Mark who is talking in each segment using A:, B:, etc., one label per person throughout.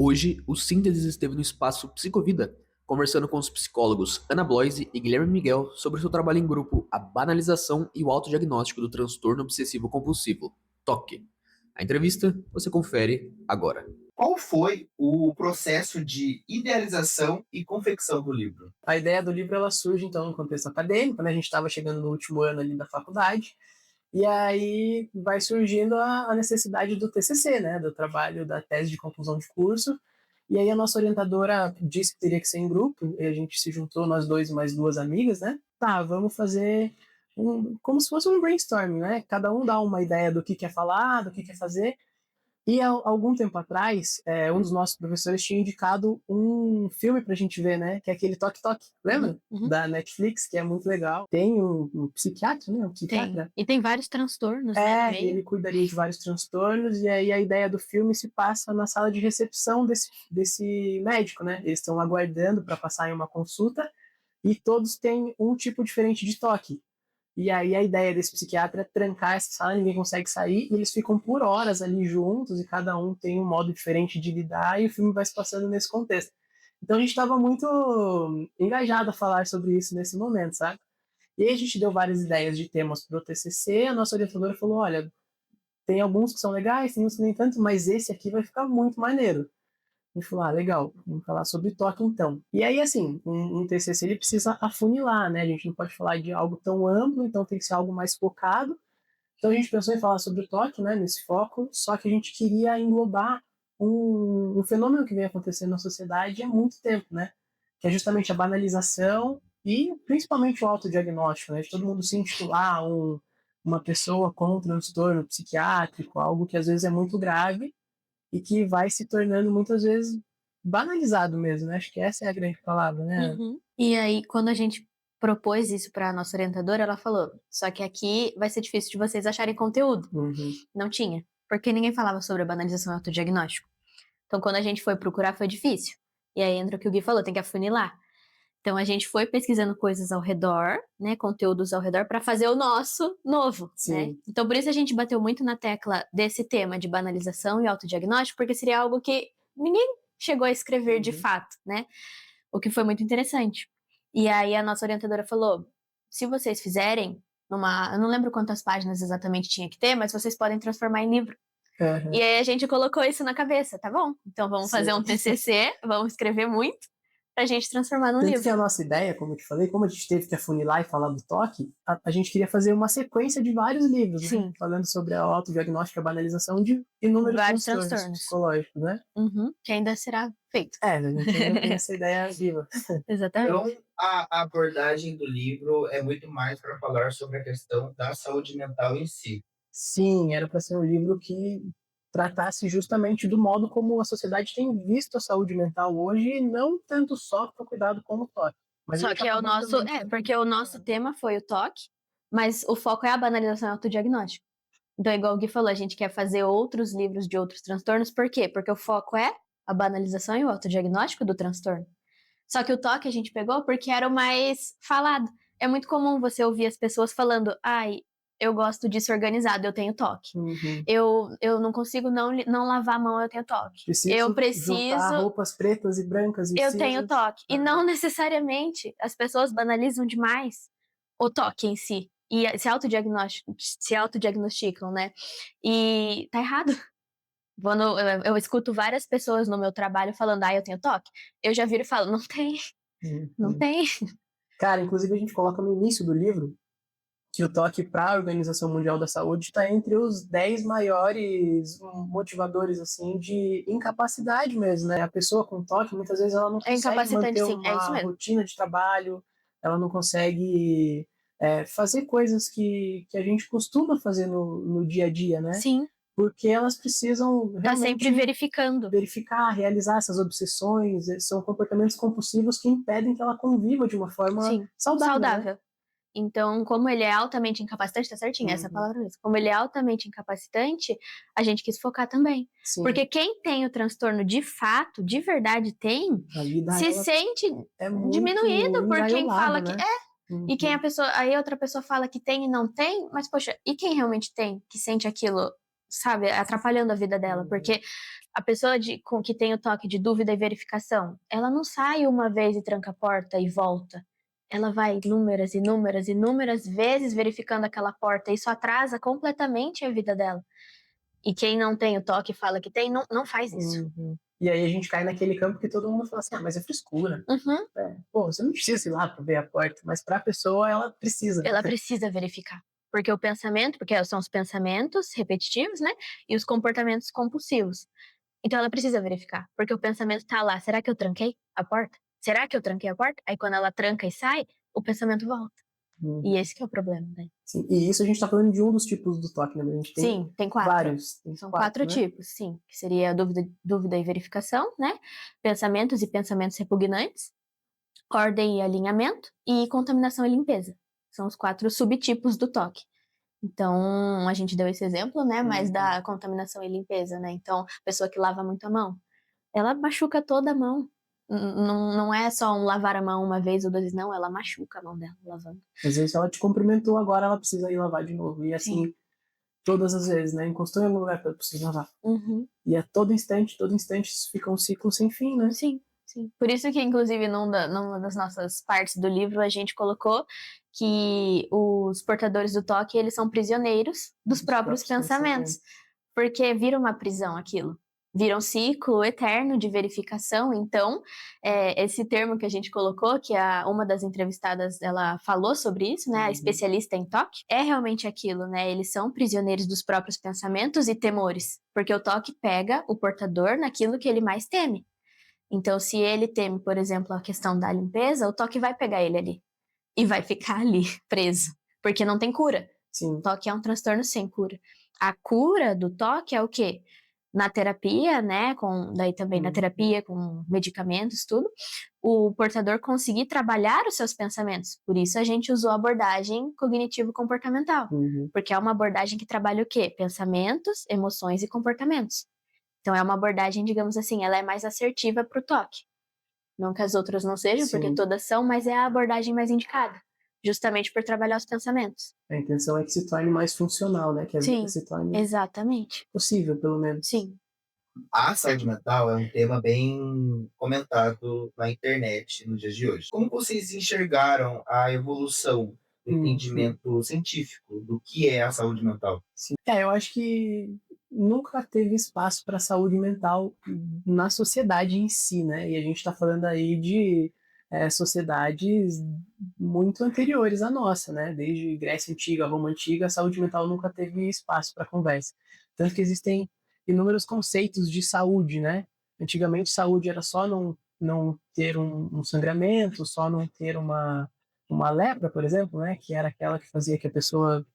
A: Hoje, o Síntese esteve no espaço Psicovida, conversando com os psicólogos Ana Bloise e Guilherme Miguel sobre seu trabalho em grupo, a banalização e o autodiagnóstico do transtorno obsessivo-compulsivo, TOC. A entrevista você confere agora.
B: Qual foi o processo de idealização e confecção do livro?
C: A ideia do livro ela surge então no contexto acadêmico, né? A gente estava chegando no último ano ali da faculdade, e aí vai surgindo a necessidade do TCC, né? Do trabalho da tese de conclusão de curso. E aí a nossa orientadora disse que teria que ser em grupo, e a gente se juntou, nós dois e mais duas amigas, né? Tá, vamos fazer como se fosse um brainstorming, né? Cada um dá uma ideia do que quer falar, do que quer fazer. E há algum tempo atrás, um dos nossos professores tinha indicado um filme pra gente ver, né? Que é aquele Toque Toque, lembra?
D: Uhum.
C: Da Netflix, que é muito legal. Tem um psiquiatra, né? Um psiquiatra.
D: Tem. E tem vários transtornos, né? No meio.
C: Ele cuidaria de vários transtornos, e aí a ideia do filme se passa na sala de recepção desse médico, né? Eles estão aguardando para passar em uma consulta, e todos têm um tipo diferente de toque. E aí a ideia desse psiquiatra é trancar essa sala, ninguém consegue sair, e eles ficam por horas ali juntos, e cada um tem um modo diferente de lidar, e o filme vai se passando nesse contexto. Então a gente estava muito engajado a falar sobre isso nesse momento, sabe? E aí a gente deu várias ideias de temas para o TCC, a nossa orientadora falou, olha, tem alguns que são legais, tem uns que nem tanto, mas esse aqui vai ficar muito maneiro. A gente falou, legal, vamos falar sobre toque então. E aí, assim, um TCC ele precisa afunilar, né? A gente não pode falar de algo tão amplo, então tem que ser algo mais focado. Então a gente pensou em falar sobre o toque, né, nesse foco, só que a gente queria englobar um fenômeno que vem acontecendo na sociedade há muito tempo, né? Que é justamente a banalização e principalmente o autodiagnóstico, né? De todo mundo se intitular uma pessoa com um transtorno psiquiátrico, algo que às vezes é muito grave, e que vai se tornando muitas vezes banalizado mesmo, né? Acho que essa é a grande palavra, né?
D: Uhum. E aí, quando a gente propôs isso para a nossa orientadora, ela falou, só que aqui vai ser difícil de vocês acharem conteúdo.
C: Uhum.
D: Não tinha, porque ninguém falava sobre a banalização e autodiagnóstico. Então, quando a gente foi procurar, foi difícil. E aí entra o que o Gui falou, tem que afunilar. Então, a gente foi pesquisando coisas ao redor, né, conteúdos ao redor, para fazer o nosso novo,
C: Sim.
D: né? Então, por isso a gente bateu muito na tecla desse tema de banalização e autodiagnóstico, porque seria algo que ninguém chegou a escrever de fato, né? O que foi muito interessante. E aí a nossa orientadora falou, se vocês fizerem, eu não lembro quantas páginas exatamente tinha que ter, mas vocês podem transformar em livro.
C: Uhum.
D: E aí a gente colocou isso na cabeça, tá bom? Então vamos fazer um TCC, vamos escrever muito, pra gente transformar num
C: Tanto
D: livro.
C: que a nossa ideia, como eu te falei, como a gente teve que afunilar e falar do toque, a gente queria fazer uma sequência de vários livros, né?
D: Sim.
C: Falando sobre a autodiagnóstica e a banalização de inúmeros
D: Vários
C: transtornos
D: transtornos
C: psicológicos, né?
D: Uhum, que ainda será feito.
C: A gente ainda tem essa ideia viva.
D: Exatamente.
B: Então, a abordagem do livro é muito mais para falar sobre a questão da saúde mental em si.
C: Sim, era para ser um livro que tratasse justamente do modo como a sociedade tem visto a saúde mental hoje, e não tanto só para o cuidado com o toque. Mas
D: Só que é o nosso, porque o nosso tema foi o toque, mas o foco é a banalização e autodiagnóstico. Então, igual o Gui falou, a gente quer fazer outros livros de outros transtornos, por quê? Porque o foco é a banalização e o autodiagnóstico do transtorno. Só que o toque a gente pegou porque era o mais falado. É muito comum você ouvir as pessoas falando, eu gosto disso organizado, eu tenho toque.
C: Uhum.
D: Eu não consigo não lavar a mão, eu tenho toque. Eu preciso
C: juntar roupas pretas e brancas e
D: eu
C: cinzas.
D: tenho toque. E não necessariamente as pessoas banalizam demais o toque em si. E se autodiagnosticam, né? E tá errado. Quando eu escuto várias pessoas no meu trabalho falando, eu tenho toque, eu já viro e falo, não tem. Não tem.
C: Cara, inclusive a gente coloca no início do livro que o toque para a Organização Mundial da Saúde está entre os 10 maiores motivadores assim de incapacidade mesmo, né? A pessoa com toque, muitas vezes ela não consegue manter uma rotina de trabalho, ela não consegue fazer coisas que a gente costuma fazer no dia a dia, né?
D: Sim.
C: Porque elas precisam realmente
D: tá sempre
C: verificar, realizar essas obsessões, são comportamentos compulsivos que impedem que ela conviva de uma forma saudável. Né?
D: Então, como ele é altamente incapacitante, tá certinho, essa é a palavra mesmo. Como ele é altamente incapacitante, a gente quis focar também. Sim. Porque quem tem o transtorno de fato, de verdade tem, se sente diminuído por quem fala, né? Que E quem aí outra pessoa fala que tem e não tem, mas poxa, e quem realmente tem, que sente aquilo sabe, atrapalhando a vida dela, porque a pessoa com que tem o toque de dúvida e verificação, ela não sai uma vez e tranca a porta e volta. Ela vai inúmeras, inúmeras, inúmeras vezes verificando aquela porta. Isso atrasa completamente a vida dela. E quem não tem o toque e fala que tem, não faz isso.
C: Uhum. E aí a gente cai naquele campo que todo mundo fala assim, mas é frescura.
D: Uhum.
C: Pô, você não precisa ir lá para ver a porta, mas para a pessoa ela precisa.
D: Ela precisa verificar. Porque porque são os pensamentos repetitivos, né? E os comportamentos compulsivos. Então ela precisa verificar, porque o pensamento tá lá, será que eu tranquei a porta? Será que eu tranquei a porta? Aí quando ela tranca e sai, o pensamento volta. E esse que é o problema, né?
C: Sim. E isso a gente tá falando de um dos tipos do toque, né? A gente tem
D: Sim, tem 4.
C: vários.
D: São 4
C: né?
D: tipos, sim. Que seria a dúvida e verificação, né? Pensamentos e pensamentos repugnantes, ordem e alinhamento e contaminação e limpeza. São os 4 subtipos do toque. Então, a gente deu esse exemplo, né? Mas da contaminação e limpeza, né? Então, a pessoa que lava muito a mão, ela machuca toda a mão. Não é só um lavar a mão uma vez ou 2, não. Ela machuca a mão dela lavando.
C: Às vezes ela te cumprimentou, agora ela precisa ir lavar de novo. E assim,
D: Sim.
C: todas as vezes, né? Encostou em algum lugar, ela precisa lavar.
D: Uhum.
C: E a todo instante, isso fica um ciclo sem fim, né?
D: Sim, sim. Por isso que, inclusive, numa das nossas partes do livro, a gente colocou que os portadores do toque, eles são prisioneiros dos próprios pensamentos. Porque vira uma prisão aquilo. Vira um ciclo eterno de verificação. Então, esse termo que a gente colocou, que uma das entrevistadas, ela falou sobre isso, né? A especialista em toque, é realmente aquilo, né? Eles são prisioneiros dos próprios pensamentos e temores. Porque o toque pega o portador naquilo que ele mais teme. Então, se ele teme, por exemplo, a questão da limpeza, o toque vai pegar ele ali. E vai ficar ali, preso. Porque não tem cura.
C: Sim.
D: O toque é um transtorno sem cura. A cura do toque é o quê? Na terapia, né? Daí também na terapia, com medicamentos, tudo. O portador conseguir trabalhar os seus pensamentos. Por isso a gente usou a abordagem cognitivo-comportamental. Porque é uma abordagem que trabalha o quê? Pensamentos, emoções e comportamentos. Então é uma abordagem, digamos assim, ela é mais assertiva para o toque. Não que as outras não sejam,
C: Sim.
D: porque todas são, mas é a abordagem mais indicada. Justamente por trabalhar os pensamentos.
C: A intenção é que se torne mais funcional, né? Que a vida se torne
D: exatamente.
C: possível, pelo menos.
D: Sim.
B: A saúde mental é um tema bem comentado na internet nos dias de hoje. Como vocês enxergaram a evolução do entendimento científico do que é a saúde mental?
C: Sim. Eu acho que nunca teve espaço para saúde mental na sociedade em si, né? E a gente está falando aí de sociedades muito anteriores à nossa, né? Desde Grécia Antiga, Roma Antiga, a saúde mental nunca teve espaço para conversa. Tanto que existem inúmeros conceitos de saúde, né? Antigamente, saúde era só não ter um sangramento, só não ter uma lepra, por exemplo, né? Que era aquela que fazia que a pessoa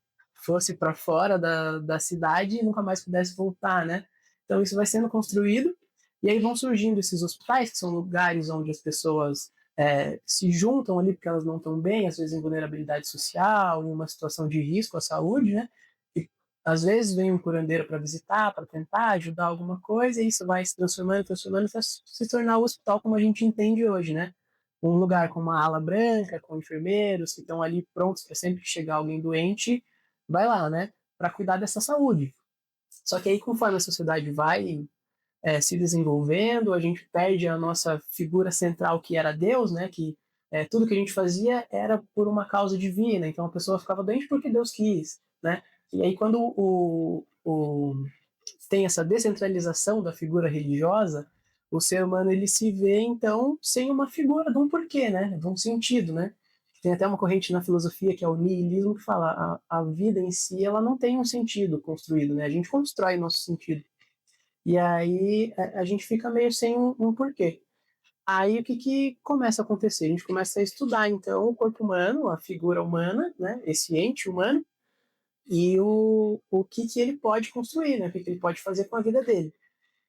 C: fosse para fora da cidade e nunca mais pudesse voltar, né? Então isso vai sendo construído e aí vão surgindo esses hospitais, que são lugares onde as pessoas se juntam ali porque elas não estão bem, às vezes em vulnerabilidade social, em uma situação de risco à saúde, né? E às vezes vem um curandeiro para visitar, para tentar ajudar alguma coisa, e isso vai se transformando até se tornar o hospital como a gente entende hoje, né? Um lugar com uma ala branca, com enfermeiros que estão ali prontos para sempre que chegar alguém doente, vai lá, né? Para cuidar dessa saúde. Só que aí, conforme a sociedade vai se desenvolvendo, a gente perde a nossa figura central, que era Deus, né? Que tudo que a gente fazia era por uma causa divina. Então a pessoa ficava doente porque Deus quis, né? E aí quando tem essa descentralização da figura religiosa, o ser humano ele se vê então sem uma figura de um porquê, né? De um sentido, né? Tem até uma corrente na filosofia que é o niilismo, que fala a vida em si ela não tem um sentido construído, né? A gente constrói nosso sentido. E aí a gente fica meio sem um porquê. Aí o que começa a acontecer? A gente começa a estudar então o corpo humano, a figura humana, né? Esse ente humano, e o que ele pode construir, né? O que ele pode fazer com a vida dele.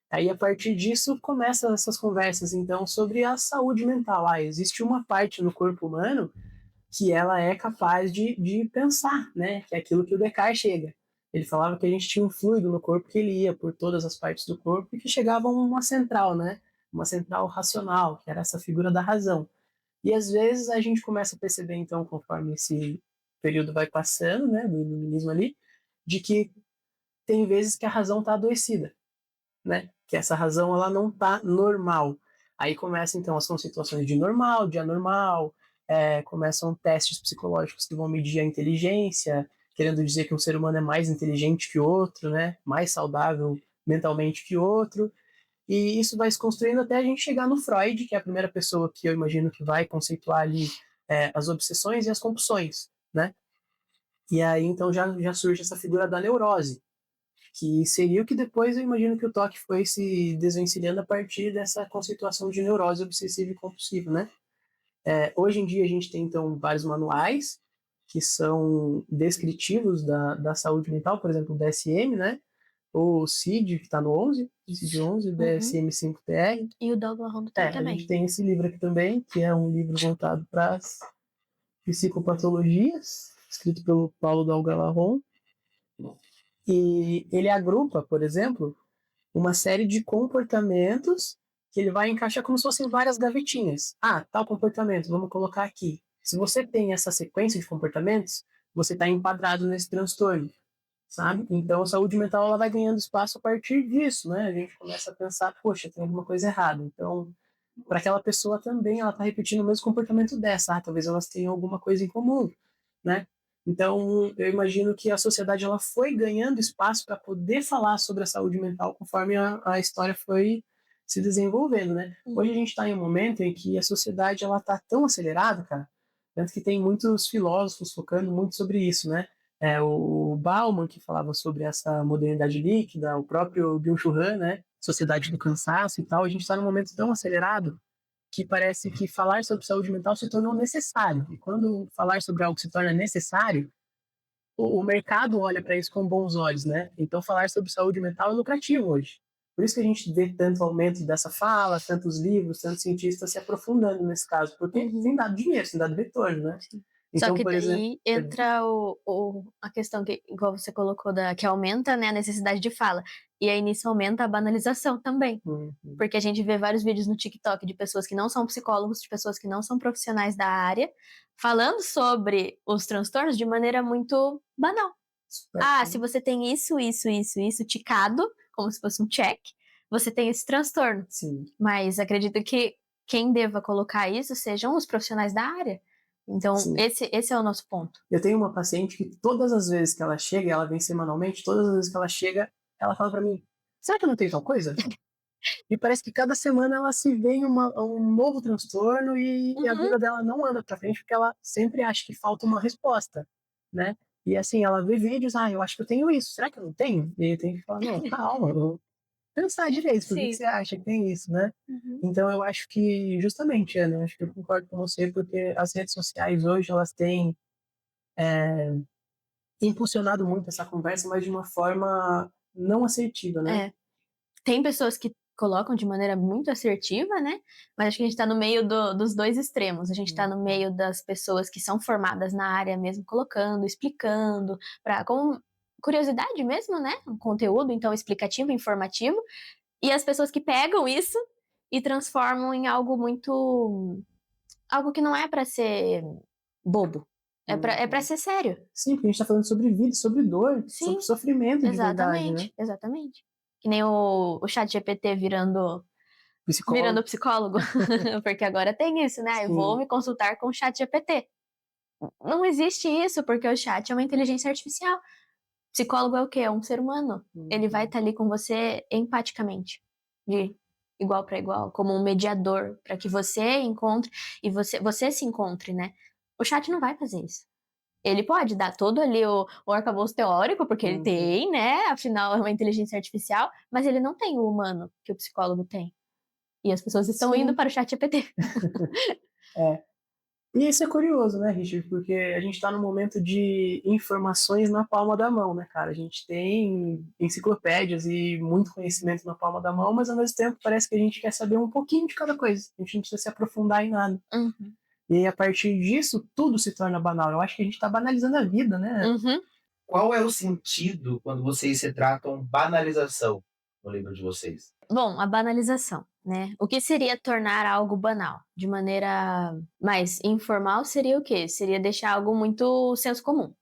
C: Aí, a partir disso, começam essas conversas, então, sobre a saúde mental. Existe uma parte no corpo humano que ela é capaz de pensar, né? Que é aquilo que o Descartes chega. Ele falava que a gente tinha um fluido no corpo que ele ia por todas as partes do corpo e que chegava a uma central, né? Uma central racional, que era essa figura da razão. E, às vezes, a gente começa a perceber, então, conforme esse período vai passando, né? Do iluminismo ali, de que tem vezes que a razão está adoecida, né? Que essa razão ela não está normal. Aí começam então as situações de normal, de anormal, começam testes psicológicos que vão medir a inteligência, querendo dizer que um ser humano é mais inteligente que o outro, né? Mais saudável mentalmente que o outro. E isso vai se construindo até a gente chegar no Freud, que é a primeira pessoa que eu imagino que vai conceituar ali as obsessões e as compulsões, né? E aí então já surge essa figura da neurose, que seria o que depois eu imagino que o toque foi se desvencilhando a partir dessa conceituação de neurose obsessiva e compulsiva, né? Hoje em dia a gente tem então vários manuais que são descritivos da saúde mental, por exemplo, o DSM, né? O CID, que está no 11, CID-11, DSM-5-TR.
D: E o Douglas Rondo tem
C: A
D: também.
C: gente tem esse livro aqui também, que é um livro voltado para as psicopatologias, escrito pelo Paulo Dalgalarron. E ele agrupa, por exemplo, uma série de comportamentos que ele vai encaixar como se fossem várias gavetinhas. Ah, tal comportamento, vamos colocar aqui. Se você tem essa sequência de comportamentos, você está enquadrado nesse transtorno, sabe? Então a saúde mental ela vai ganhando espaço a partir disso, né? A gente começa a pensar, poxa, tem alguma coisa errada. Então, para aquela pessoa também, ela está repetindo o mesmo comportamento dessa. Ah, talvez elas tenham alguma coisa em comum, né? Então, eu imagino que a sociedade ela foi ganhando espaço para poder falar sobre a saúde mental conforme a história foi se desenvolvendo, né? Hoje a gente está em um momento em que a sociedade ela está tão acelerada, cara, tanto que tem muitos filósofos focando muito sobre isso, né? O Bauman, que falava sobre essa modernidade líquida, o próprio Byung-Chul Han, né? Sociedade do cansaço e tal. A gente está num momento tão acelerado que parece que falar sobre saúde mental se tornou necessário. E quando falar sobre algo se torna necessário, o mercado olha para isso com bons olhos, né? Então falar sobre saúde mental é lucrativo hoje. Por isso que a gente vê tanto aumento dessa fala, tantos livros, tantos cientistas se aprofundando nesse caso, porque tem dado dinheiro, tem dado retorno, né?
D: Só
C: Então,
D: que
C: por
D: daí
C: exemplo,
D: entra a questão que, igual você colocou, que aumenta, né, a necessidade de fala. E aí nisso aumenta a banalização também. Porque a gente vê vários vídeos no TikTok de pessoas que não são psicólogos, de pessoas que não são profissionais da área, falando sobre os transtornos de maneira muito banal. Se você tem isso ticado, como se fosse um check, você tem esse transtorno.
C: Sim.
D: Mas acredito que quem deva colocar isso sejam os profissionais da área. Então, esse é o nosso ponto.
C: Eu tenho uma paciente que todas as vezes que ela chega, ela vem semanalmente, todas as vezes que ela chega, ela fala pra mim, será que eu não tenho tal coisa? E parece que cada semana ela se vê em um novo transtorno e a vida dela não anda pra frente porque ela sempre acha que falta uma resposta, né? E assim, ela vê vídeos, eu acho que eu tenho isso, será que eu não tenho? E eu tenho que falar, não, calma, vou pensar direito, por que você acha que tem isso, né? Então eu acho que, justamente, Ana, eu acho que eu concordo com você, porque as redes sociais hoje, elas têm impulsionado muito essa conversa, mas de uma forma não assertiva, né?
D: Tem pessoas que colocam de maneira muito assertiva, né? Mas acho que a gente tá no meio dos dois extremos. A gente tá no meio das pessoas que são formadas na área mesmo, colocando, explicando, com curiosidade mesmo, né? Um conteúdo, então, explicativo, informativo. E as pessoas que pegam isso e transformam em algo algo que não é pra ser bobo. É pra ser sério.
C: Sim, porque a gente tá falando sobre vida, sobre dor, sobre sofrimento de verdade, né?
D: Exatamente. Que nem o ChatGPT virando psicólogo. Porque agora tem isso, né? Eu vou me consultar com o ChatGPT. Não existe isso, porque o chat é uma inteligência artificial. Psicólogo é o quê? É um ser humano. Ele vai estar ali com você empaticamente, de igual para igual, como um mediador, para que você encontre e você se encontre, né? O chat não vai fazer isso. Ele pode dar todo ali o arcabouço teórico, porque ele tem, né? Afinal, é uma inteligência artificial, mas ele não tem o humano que o psicólogo tem. E as pessoas estão indo para o ChatGPT.
C: E isso é curioso, né, Richard? Porque a gente está num momento de informações na palma da mão, né, cara? A gente tem enciclopédias e muito conhecimento na palma da mão, mas ao mesmo tempo parece que a gente quer saber um pouquinho de cada coisa. A gente não precisa se aprofundar em nada. E a partir disso, tudo se torna banal. Eu acho que a gente está banalizando a vida, né?
B: Qual é o sentido quando vocês se tratam banalização no livro de vocês?
D: Bom, a banalização, né? O que seria tornar algo banal? De maneira mais informal seria o quê? Seria deixar algo muito senso comum.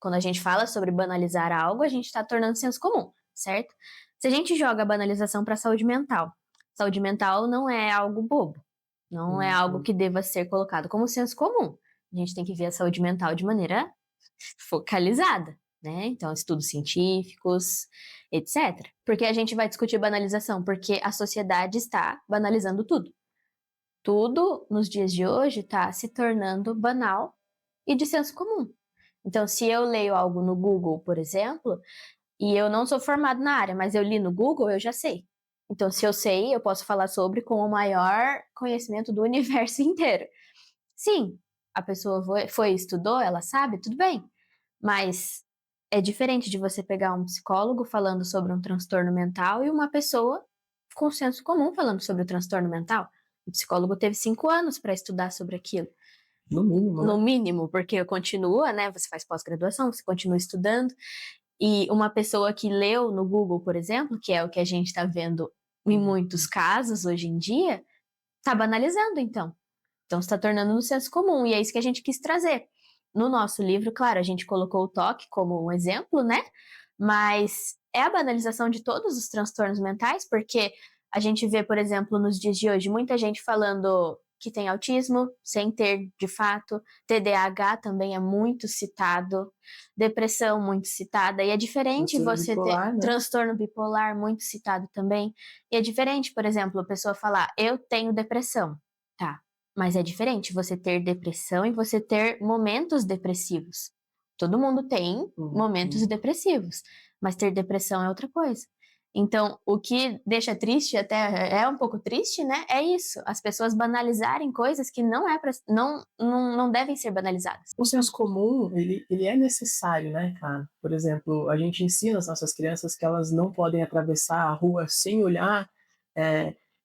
D: Quando a gente fala sobre banalizar algo, a gente está tornando senso comum, certo? Se a gente joga a banalização para saúde mental não é algo bobo, não é algo que deva ser colocado como senso comum. A gente tem que ver a saúde mental de maneira focalizada, né? Então, estudos científicos, etc. Por que a gente vai discutir banalização? Porque a sociedade está banalizando tudo. Tudo nos dias de hoje está se tornando banal e de senso comum. Então, se eu leio algo no Google, por exemplo, e eu não sou formado na área, mas eu li no Google, eu já sei. Então, se eu sei, eu posso falar sobre com o maior conhecimento do universo inteiro. Sim, a pessoa foi estudou, ela sabe, tudo bem. Mas é diferente de você pegar um psicólogo falando sobre um transtorno mental e uma pessoa com senso comum falando sobre o transtorno mental. O psicólogo teve 5 anos para estudar sobre aquilo.
C: No mínimo,
D: No
C: né?
D: mínimo, porque continua, né? Você faz pós-graduação, você continua estudando. E uma pessoa que leu no Google, por exemplo, que é o que a gente está vendo em muitos casos hoje em dia, está banalizando, então. Então, está tornando no senso comum, e é isso que a gente quis trazer. No nosso livro, claro, a gente colocou o TOC como um exemplo, né? Mas é a banalização de todos os transtornos mentais, porque a gente vê, por exemplo, nos dias de hoje, muita gente falando que tem autismo, sem ter de fato. TDAH também é muito citado, depressão muito citada, e é diferente
C: Transtorno
D: você
C: bipolar,
D: ter
C: né?
D: transtorno bipolar muito citado também. E é diferente, por exemplo, a pessoa falar, eu tenho depressão, tá? Mas é diferente você ter depressão e você ter momentos depressivos. Todo mundo tem momentos depressivos, mas ter depressão é outra coisa. Então, o que deixa triste, até é um pouco triste, né? É isso, as pessoas banalizarem coisas que não devem ser banalizadas.
C: O senso comum, ele é necessário, né, cara? Por exemplo, a gente ensina as nossas crianças que elas não podem atravessar a rua sem olhar,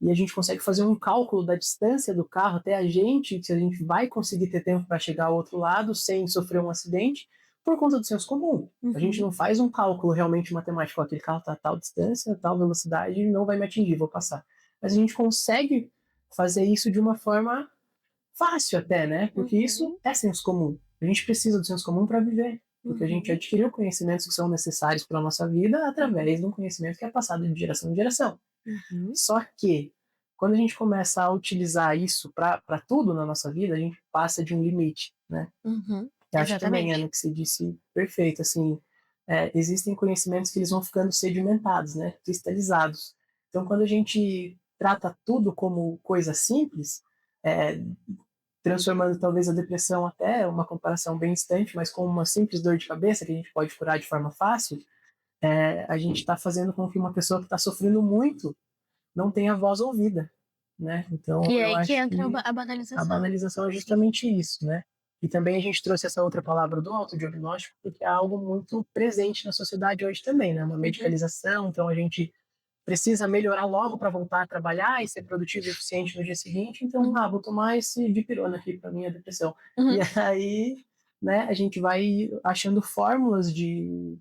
C: e a gente consegue fazer um cálculo da distância do carro até a gente, se a gente vai conseguir ter tempo para chegar ao outro lado sem sofrer um acidente, por conta do senso comum. A gente não faz um cálculo realmente matemático, aquele carro está a tal distância, tal velocidade, não vai me atingir, vou passar. Mas a gente consegue fazer isso de uma forma fácil até, né? Porque isso é senso comum. A gente precisa do senso comum para viver, porque a gente adquiriu conhecimentos que são necessários para a nossa vida através de um conhecimento que é passado de geração em geração. Só que, quando a gente começa a utilizar isso para tudo na nossa vida, a gente passa de um limite, né? Eu acho que também, Ana, que você disse perfeito, assim, existem conhecimentos que eles vão ficando sedimentados, né? Cristalizados. Então, quando a gente trata tudo como coisa simples, transformando talvez a depressão até uma comparação bem distante, mas com uma simples dor de cabeça que a gente pode curar de forma fácil, a gente está fazendo com que uma pessoa que está sofrendo muito não tenha voz ouvida, né? Então,
D: E
C: eu
D: aí
C: acho
D: que entra
C: que
D: a banalização.
C: a banalização é justamente isso, né? E também a gente trouxe essa outra palavra do autodiagnóstico, porque é algo muito presente na sociedade hoje também, né? Uma medicalização, então a gente precisa melhorar logo para voltar a trabalhar e ser produtivo e eficiente no dia seguinte, então, vou tomar esse dipirona aqui para minha depressão. E aí, né, a gente vai achando fórmulas de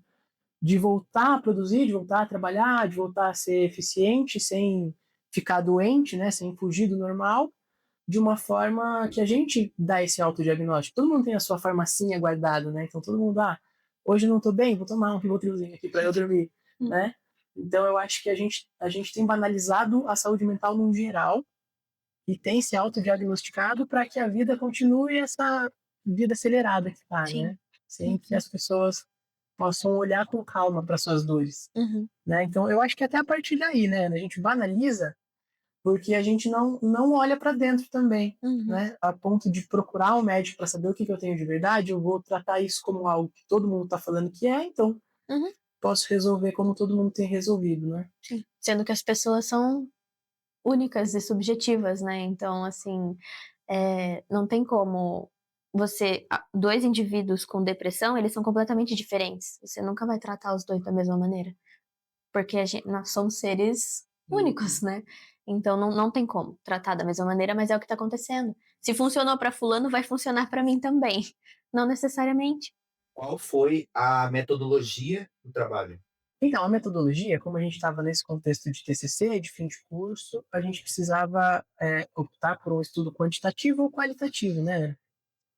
C: voltar a produzir, de voltar a trabalhar, de voltar a ser eficiente sem ficar doente, né, sem fugir do normal, de uma forma que a gente dá esse autodiagnóstico. Todo mundo tem a sua farmacinha guardada, né? Então todo mundo, hoje eu não tô bem, vou tomar um Ribotrilzinho aqui para eu dormir, né? Então eu acho que a gente tem banalizado a saúde mental no geral e tem se autodiagnosticado para que a vida continue essa vida acelerada que tá, né? Sem que as pessoas possam olhar com calma para suas dores, né? Então eu acho que até a partir daí, né, a gente banaliza porque a gente não olha para dentro também, né? A ponto de procurar um médico para saber o que eu tenho de verdade, eu vou tratar isso como algo que todo mundo está falando que é, então posso resolver como todo mundo tem resolvido, né?
D: Sim. Sendo que as pessoas são únicas e subjetivas, né? Então, assim, não tem como dois indivíduos com depressão, eles são completamente diferentes. Você nunca vai tratar os dois da mesma maneira. Porque nós somos seres únicos, né? Então não tem como tratar da mesma maneira, mas é o que está acontecendo. Se funcionou para fulano, vai funcionar para mim também. Não necessariamente.
B: Qual foi a metodologia do trabalho?
C: Então, a metodologia, como a gente estava nesse contexto de TCC, de fim de curso, a gente precisava optar por um estudo quantitativo ou qualitativo, né?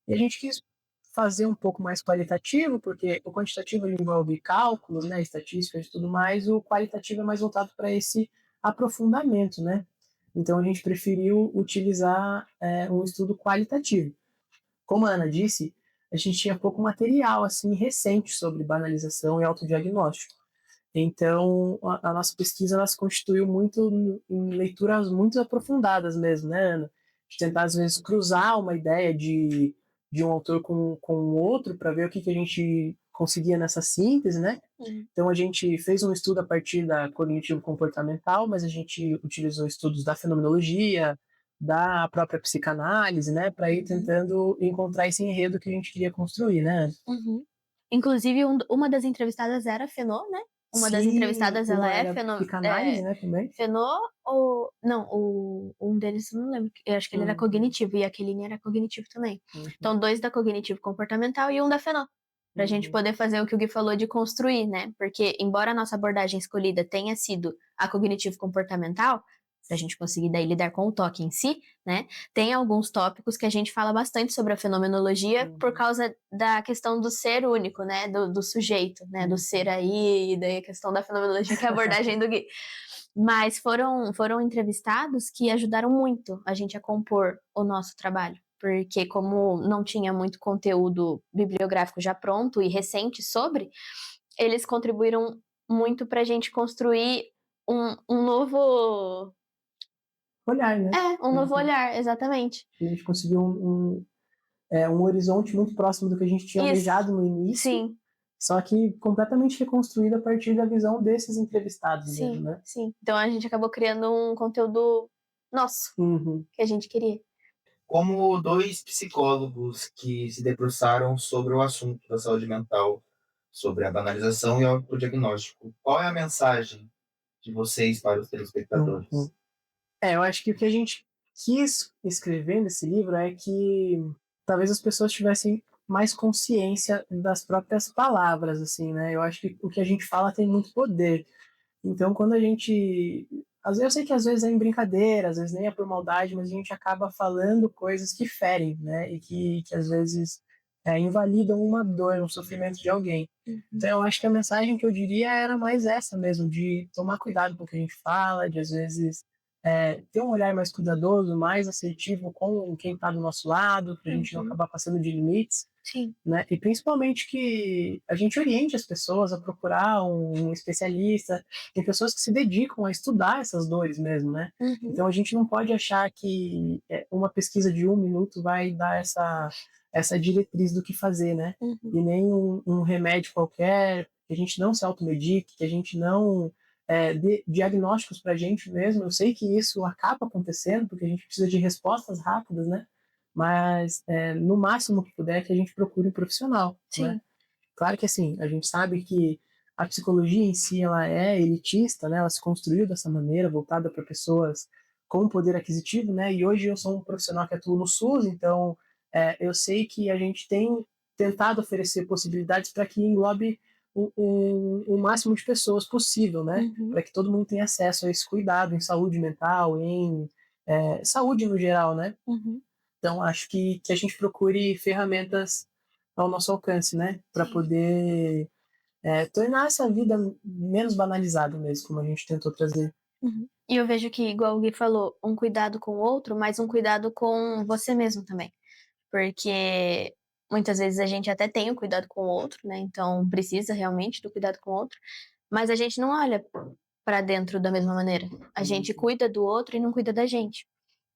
C: E a gente quis fazer um pouco mais qualitativo, porque o quantitativo envolve cálculos, né, estatísticas e tudo mais, o qualitativo é mais voltado para esse aprofundamento, né? Então a gente preferiu utilizar um estudo qualitativo. Como a Ana disse, a gente tinha pouco material assim recente sobre banalização e autodiagnóstico. Então, a nossa pesquisa ela se constituiu muito em leituras muito aprofundadas mesmo, né, Ana? De tentar, às vezes, cruzar uma ideia de um autor com o outro para ver o que a gente conseguia nessa síntese, né? Então, a gente fez um estudo a partir da cognitivo-comportamental, mas a gente utilizou estudos da fenomenologia, da própria psicanálise, né? Para ir tentando encontrar esse enredo que a gente queria construir, né?
D: Inclusive, uma das entrevistadas era a Fenô, né? Uma das entrevistadas, ela é
C: psicanálise, né, também.
D: Fenô ou... Não, um deles, eu não lembro. Eu acho que ele era cognitivo e a Keline era cognitivo também. Então, 2 da cognitivo comportamental e 1 da Fenô. Pra gente poder fazer o que o Gui falou de construir, né? Porque, embora a nossa abordagem escolhida tenha sido a cognitivo comportamental, pra gente conseguir daí lidar com o toque em si, né? Tem alguns tópicos que a gente fala bastante sobre a fenomenologia por causa da questão do ser único, né? Do sujeito, né? Do ser aí, e daí a questão da fenomenologia, que é a abordagem do Gui. Mas foram entrevistados que ajudaram muito a gente a compor o nosso trabalho. Porque como não tinha muito conteúdo bibliográfico já pronto e recente sobre, eles contribuíram muito pra gente construir um novo...
C: olhar, né?
D: Um novo olhar, exatamente.
C: A gente conseguiu um horizonte muito próximo do que a gente tinha almejado no início.
D: Sim.
C: Só que completamente reconstruído a partir da visão desses entrevistados mesmo, né?
D: Sim. Então a gente acabou criando um conteúdo nosso, que a gente queria.
B: Como 2 psicólogos que se debruçaram sobre o assunto da saúde mental, sobre a banalização e o autodiagnóstico, qual é a mensagem de vocês para os telespectadores?
C: Eu acho que o que a gente quis escrever nesse livro é que talvez as pessoas tivessem mais consciência das próprias palavras, assim, né? Eu acho que o que a gente fala tem muito poder. Então, quando a gente... eu sei que às vezes é em brincadeira, às vezes nem é por maldade, mas a gente acaba falando coisas que ferem, né? E que às vezes invalidam uma dor, um sofrimento de alguém. Então, eu acho que a mensagem que eu diria era mais essa mesmo, de tomar cuidado com o que a gente fala, de às vezes ter um olhar mais cuidadoso, mais assertivo com quem está do nosso lado, para a gente não acabar passando de limites.
D: Sim.
C: Né? E principalmente que a gente oriente as pessoas a procurar um especialista. Tem pessoas que se dedicam a estudar essas dores mesmo, né? Então a gente não pode achar que uma pesquisa de 1 minuto vai dar essa diretriz do que fazer, né? E nem um remédio qualquer, que a gente não se automedique, que a gente não dê diagnósticos para a gente mesmo. Eu sei que isso acaba acontecendo, porque a gente precisa de respostas rápidas, né? Mas no máximo que puder que a gente procure um profissional.
D: Sim.
C: Né? Claro que assim, a gente sabe que a psicologia em si ela é elitista, né? Ela se construiu dessa maneira, voltada para pessoas com poder aquisitivo, né? E hoje eu sou um profissional que atuo no SUS, então eu sei que a gente tem tentado oferecer possibilidades para que englobe o máximo de pessoas possível, né? Para que todo mundo tenha acesso a esse cuidado em saúde mental, em saúde no geral, né? Então, acho que a gente procure ferramentas ao nosso alcance, né? Para poder tornar essa vida menos banalizada mesmo, como a gente tentou trazer.
D: E eu vejo que, igual o Gui falou, um cuidado com o outro, mas um cuidado com você mesmo também. Porque muitas vezes a gente até tem o cuidado com o outro, né? Então, precisa realmente do cuidado com o outro. Mas a gente não olha para dentro da mesma maneira. A gente cuida do outro e não cuida da gente.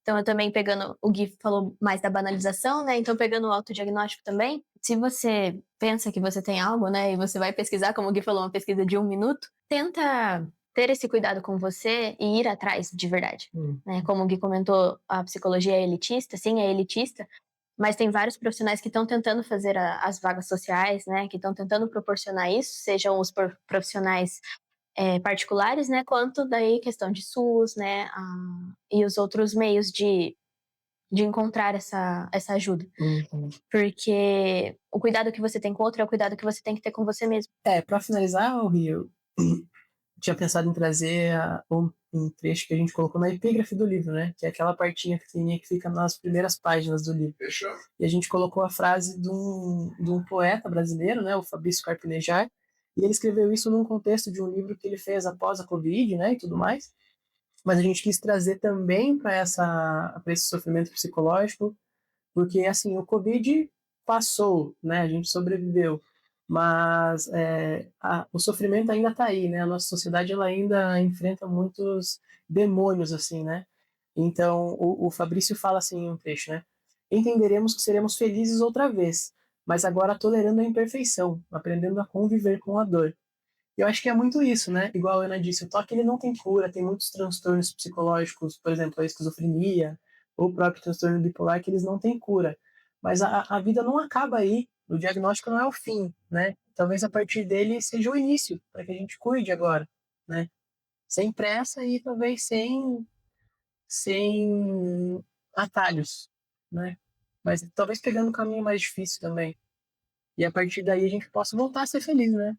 D: Então, eu também pegando, o Gui falou mais da banalização, né? Então, pegando o autodiagnóstico também, se você pensa que você tem algo, né? E você vai pesquisar, como o Gui falou, uma pesquisa de 1 minuto, tenta ter esse cuidado com você e ir atrás de verdade. Né? Como o Gui comentou, a psicologia é elitista, sim, é elitista, mas tem vários profissionais que estão tentando fazer as vagas sociais, né? Que estão tentando proporcionar isso, sejam os profissionais particulares, né, quanto daí questão de SUS, né, e os outros meios de encontrar essa ajuda. Porque o cuidado que você tem com o outro é o cuidado que você tem que ter com você mesmo.
C: Para finalizar, o Rio, tinha pensado em trazer um trecho que a gente colocou na epígrafe do livro, né? Que é aquela partinha pequenininha que fica nas primeiras páginas do livro.
B: Fechou.
C: E a gente colocou a frase de um poeta brasileiro, né? O Fabrício Carpinejar. E ele escreveu isso num contexto de um livro que ele fez após a Covid, né? E tudo mais. Mas a gente quis trazer também para esse sofrimento psicológico, porque assim o Covid passou, né? A gente sobreviveu, mas o sofrimento ainda está aí, né? A nossa sociedade ela ainda enfrenta muitos demônios assim, né? Então o Fabrício fala assim em um trecho, né? Entenderemos que seremos felizes outra vez, mas agora tolerando a imperfeição, aprendendo a conviver com a dor. Eu acho que é muito isso, né? Igual a Ana disse, o toque ele não tem cura, tem muitos transtornos psicológicos, por exemplo, a esquizofrenia ou o próprio transtorno bipolar, que eles não têm cura. Mas a vida não acaba aí, o diagnóstico não é o fim, né? Talvez a partir dele seja o início, para que a gente cuide agora, né? Sem pressa e talvez sem atalhos, né? Mas talvez pegando um caminho mais difícil também. E a partir daí a gente possa voltar a ser feliz, né?